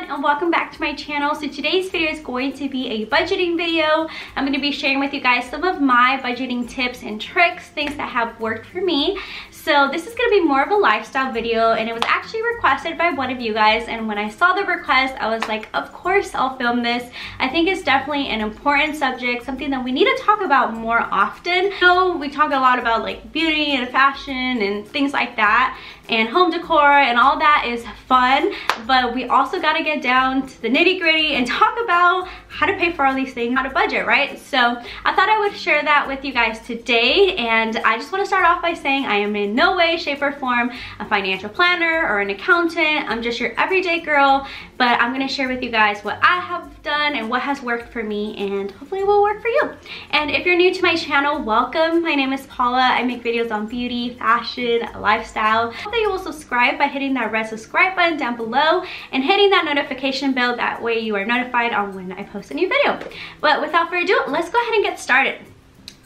and welcome back to my channel. So today's video is going to be a budgeting video. I'm going to be sharing with you guys some of my budgeting tips and tricks, things that have worked for me. So this is going to be more of a lifestyle video, and it was actually requested by one of you guys, and when I saw the request I was like, of course I'll film this. I think it's definitely an important subject, something that we need to talk about more often. So we talk a lot about like beauty and fashion and things like that, and home decor, and all that is fun, but we also got to get down to the nitty-gritty and talk about how to pay for all these things, how to budget, right? So I thought I would share that with you guys today, and I just want to start off by saying I am in no way, shape, or form a financial planner or an accountant. I'm just your everyday girl, but I'm going to share with you guys what I have done and what has worked for me, and hopefully it will work for you. And if you're new to my channel, welcome. My name is Paula. I make videos on beauty, fashion, lifestyle. I hope that you will subscribe by hitting that red subscribe button down below and hitting that notification bell. That way you are notified on when I post a new video. But without further ado, let's go ahead and get started.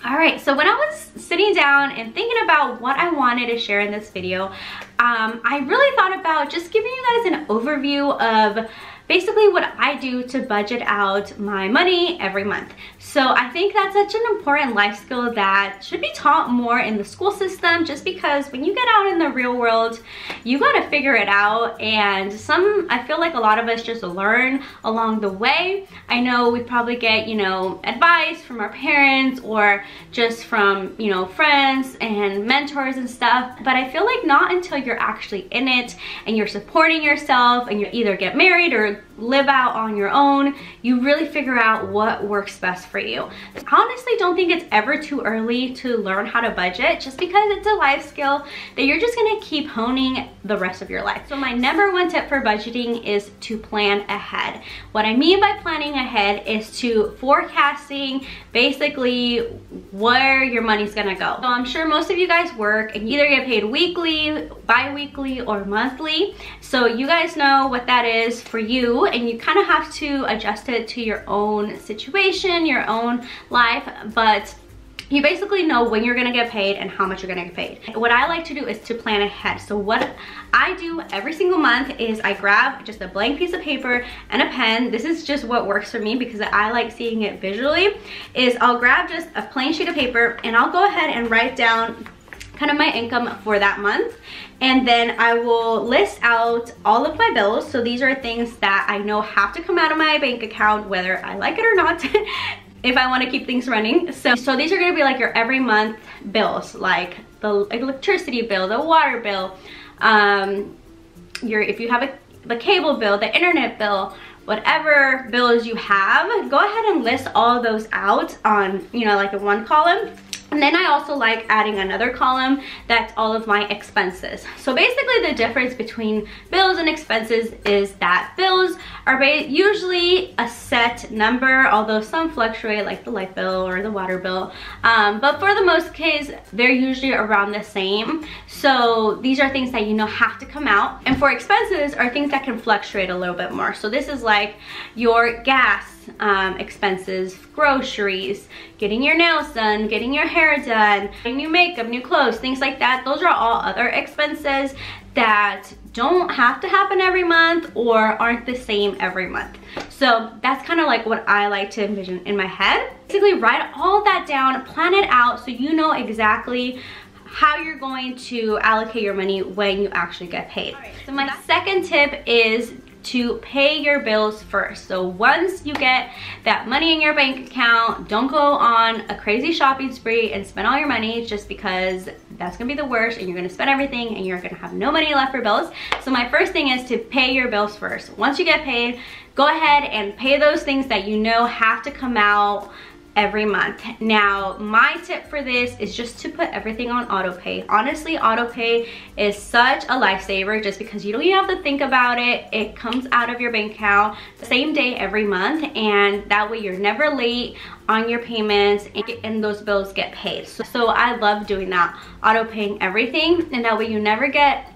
Alright, so when I was sitting down and thinking about what I wanted to share in this video, I really thought about just giving you guys an overview of basically what I do to budget out my money every month. So I think that's such an important life skill that should be taught more in the school system, just because when you get out in the real world, you gotta figure it out, and I feel like a lot of us just learn along the way. I know we probably get, advice from our parents or just from, friends and mentors and stuff, but I feel like not until you're actually in it and you're supporting yourself and you either get married or live out on your own, you really figure out what works best for you. I honestly don't think it's ever too early to learn how to budget, just because it's a life skill that you're just gonna keep honing the rest of your life. So my number one tip for budgeting is to plan ahead. What I mean by planning ahead is to forecasting basically where your money's gonna go. So I'm sure most of you guys work and either get paid weekly, bi-weekly, or monthly. So you guys know what that is for you, and you kind of have to adjust it to your own situation, your own life, but you basically know when you're gonna get paid and how much you're gonna get paid. What I like to do is to plan ahead. So what I do every single month is I grab just a blank piece of paper and a pen. This is just what works for me because I like seeing it visually. Is I'll grab just a plain sheet of paper and I'll go ahead and write down kind of my income for that month, and then I will list out all of my bills. So these are things that I know have to come out of my bank account whether I like it or not if I want to keep things running. So these are going to be like your every month bills, like the electricity bill, the water bill, if you have the cable bill, the internet bill, whatever bills you have, go ahead and list all those out on like in one column. And then I also like adding another column that's all of my expenses. So basically the difference between bills and expenses is that bills are usually a set number, although some fluctuate like the light bill or the water bill. But for the most case, they're usually around the same. So these are things that have to come out. And for expenses are things that can fluctuate a little bit more. So this is like your gas expenses, groceries, getting your nails done, getting your hair done, new makeup, new clothes, things like that. Those are all other expenses that don't have to happen every month or aren't the same every month. So that's kind of like what I like to envision in my head. Basically write all that down, plan it out so you know exactly how you're going to allocate your money when you actually get paid. Right, so my second tip is to pay your bills first. So once you get that money in your bank account, don't go on a crazy shopping spree and spend all your money, just because that's gonna be the worst and you're gonna spend everything and you're gonna have no money left for bills. So my first thing is to pay your bills first. Once you get paid, go ahead and pay those things that have to come out every month. Now, my tip for this is just to put everything on auto pay. Honestly, auto pay is such a lifesaver just because you don't even have to think about it. It comes out of your bank account the same day every month, and that way you're never late on your payments and those bills get paid. So I love doing that, auto paying everything, and that way you never get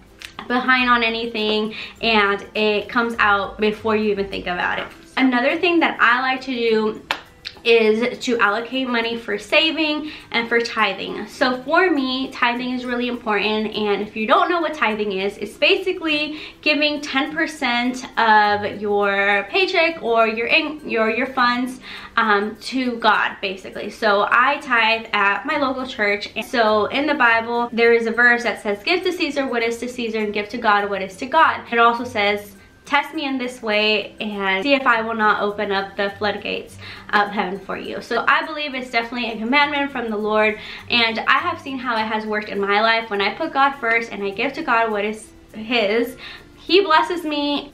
behind on anything and it comes out before you even think about it. Another thing that I like to do is to allocate money for saving and for tithing. So for me, tithing is really important, and if you don't know what tithing is, it's basically giving 10% of your paycheck or your funds to God, basically. So I tithe at my local church. So in the Bible, there is a verse that says, give to Caesar what is to Caesar and give to God what is to God. It also says, test me in this way and see if I will not open up the floodgates of heaven for you. So I believe it's definitely a commandment from the Lord, and I have seen how it has worked in my life. When I put God first and I give to God what is His, He blesses me.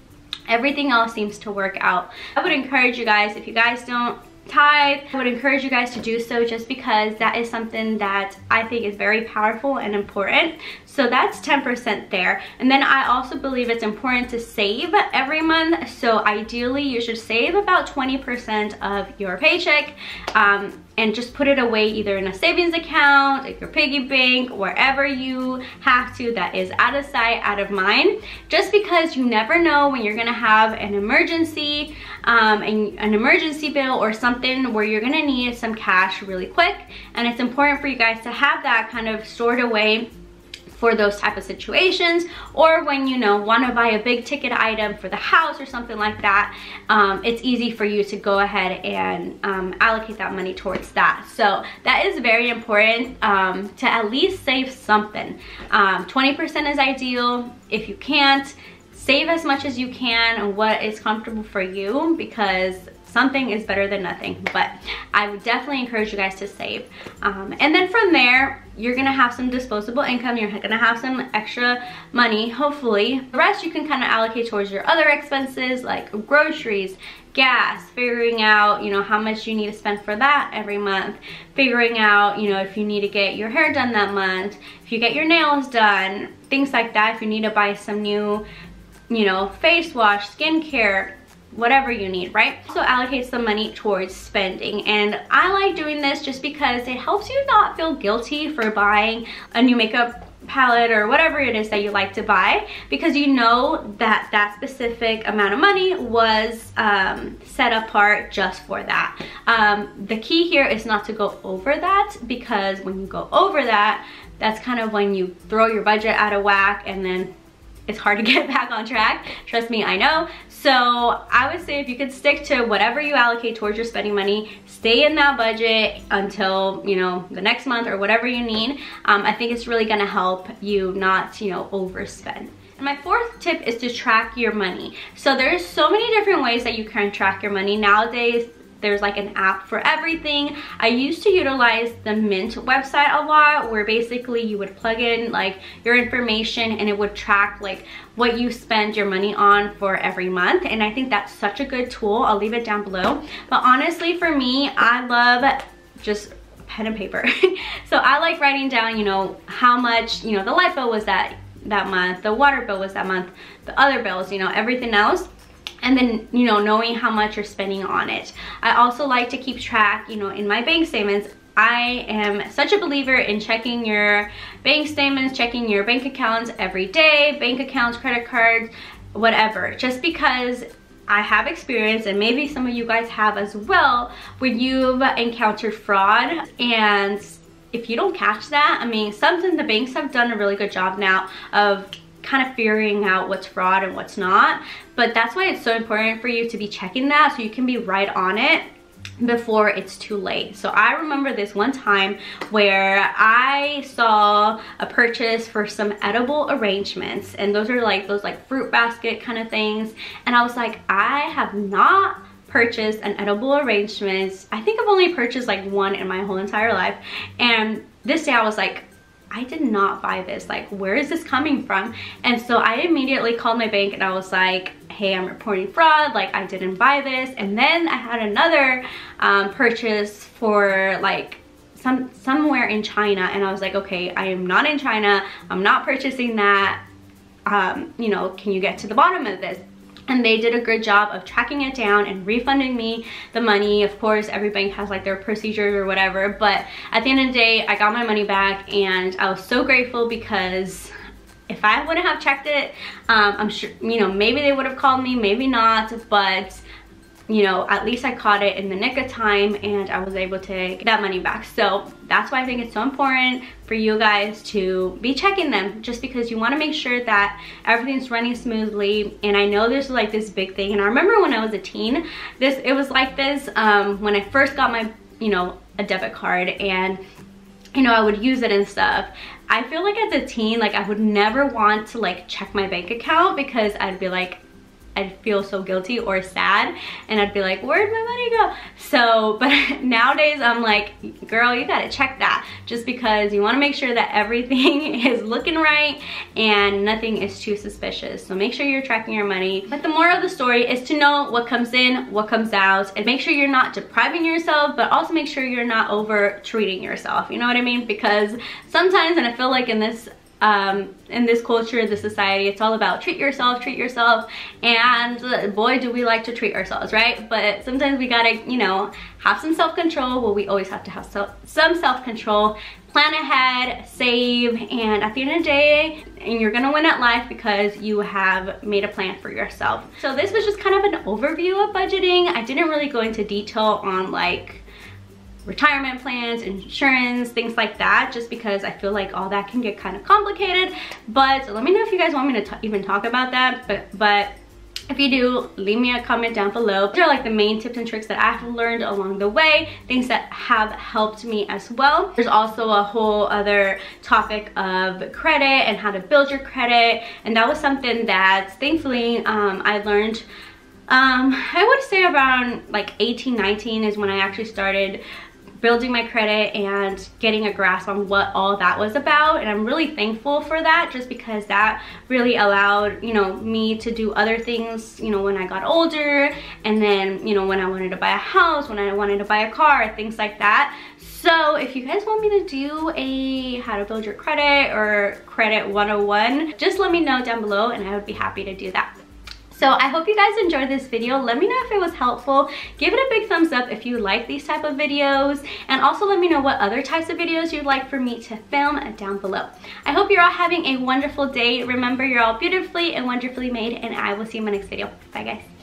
Everything else seems to work out. I would encourage you guys, if you guys don't tithe, I would encourage you guys to do so, just because that is something that I think is very powerful and important. So that's 10% there. And then I also believe it's important to save every month. So ideally you should save about 20% of your paycheck and just put it away either in a savings account, like your piggy bank, wherever you have to, that is out of sight, out of mind. Just because you never know when you're gonna have an emergency, an emergency bill or something where you're gonna need some cash really quick. And it's important for you guys to have that kind of stored away for those type of situations, or when you want to buy a big ticket item for the house or something like that. It's easy for you to go ahead and allocate that money towards that. So that is very important, to at least save something. 20% is ideal. If you can't, save as much as you can and what is comfortable for you, because something is better than nothing. But I would definitely encourage you guys to save. And then from there, you're gonna have some disposable income. You're gonna have some extra money, hopefully. The rest you can kind of allocate towards your other expenses, like groceries, gas, figuring out, how much you need to spend for that every month, figuring out, if you need to get your hair done that month, if you get your nails done, things like that. If you need to buy some new, face wash, skincare, whatever you need, right? Also allocate some money towards spending. And I like doing this just because it helps you not feel guilty for buying a new makeup palette or whatever it is that you like to buy, because you know that that specific amount of money was set apart just for that. The key here is not to go over that, because when you go over that, that's kind of when you throw your budget out of whack, and then it's hard to get back on track. Trust me, I know. So I would say if you could stick to whatever you allocate towards your spending money, stay in that budget until, the next month or whatever you need. I think it's really gonna help you not, overspend. And my fourth tip is to track your money. So there's so many different ways that you can track your money nowadays. There's like an app for everything. I used to utilize the Mint website a lot, where basically you would plug in like your information and it would track like what you spend your money on for every month. And I think that's such a good tool. I'll leave it down below. But honestly, for me, I love just pen and paper. So I like writing down, how much, the light bill was that month, the water bill was that month, the other bills, everything else. And then, knowing how much you're spending on it. I also like to keep track, in my bank statements. I am such a believer in checking your bank statements, checking your bank accounts every day, bank accounts, credit cards, whatever. Just because I have experience, and maybe some of you guys have as well, when you've encountered fraud. And if you don't catch that, something the banks have done a really good job now of kind of figuring out what's fraud and what's not. But that's why it's so important for you to be checking that, so you can be right on it before it's too late. So I remember this one time where I saw a purchase for some edible arrangements, and those are like those fruit basket kind of things, and I was like, I have not purchased an edible arrangement. I think I've only purchased like one in my whole entire life. And this day I was like, I did not buy this. Like, where is this coming from? And so I immediately called my bank and I was like, hey, I'm reporting fraud. Like, I didn't buy this. And then I had another purchase for like somewhere in China. And I was like, okay, I am not in China. I'm not purchasing that. Can you get to the bottom of this? And they did a good job of tracking it down and refunding me the money. Of course, every bank has like their procedures or whatever, but at the end of the day, I got my money back, and I was so grateful, because if I wouldn't have checked it, I'm sure, maybe they would have called me, maybe not, but you know, at least I caught it in the nick of time and I was able to get that money back. So that's why I think it's so important for you guys to be checking them, just because you want to make sure that everything's running smoothly. And I know there's like this big thing, and I remember when I was a teen, it was like this when I first got my, you know, a debit card, and you know, I would use it and stuff. I feel like as a teen, like I would never want to like check my bank account, because I'd be like, I'd feel so guilty or sad, and I'd be like, where'd my money go? So, but nowadays I'm like, girl, you gotta check that, just because you want to make sure that everything is looking right and nothing is too suspicious. So make sure you're tracking your money. But the moral of the story is to know what comes in, what comes out, and make sure you're not depriving yourself, but also make sure you're not over treating yourself. You know what I mean? Because sometimes, and I feel like in this culture, this society, it's all about treat yourself, and boy do we like to treat ourselves, right? But sometimes we gotta, you know, have some self-control. Well, we always have to have some self-control, plan ahead, save, and at the end of the day, and you're gonna win at life because you have made a plan for yourself. So this was just kind of an overview of budgeting. I didn't really go into detail on like retirement plans, insurance, things like that, just because I feel like all that can get kind of complicated. But let me know if you guys want me to even talk about that. But if you do, leave me a comment down below. These are like the main tips and tricks that I've learned along the way, things that have helped me as well. There's also a whole other topic of credit and how to build your credit, and that was something that thankfully I learned I would say around like 18, 19 is when I actually started building my credit and getting a grasp on what all that was about. And I'm really thankful for that, just because that really allowed, you know, me to do other things, you know, when I got older, and then, you know, when I wanted to buy a house, when I wanted to buy a car, things like that. So if you guys want me to do a how to build your credit or credit 101, just let me know down below and I would be happy to do that. So I hope you guys enjoyed this video. Let me know if it was helpful. Give it a big thumbs up if you like these type of videos, and also let me know what other types of videos you'd like for me to film down below. I hope you're all having a wonderful day. Remember, you're all beautifully and wonderfully made, and I will see you in my next video. Bye guys.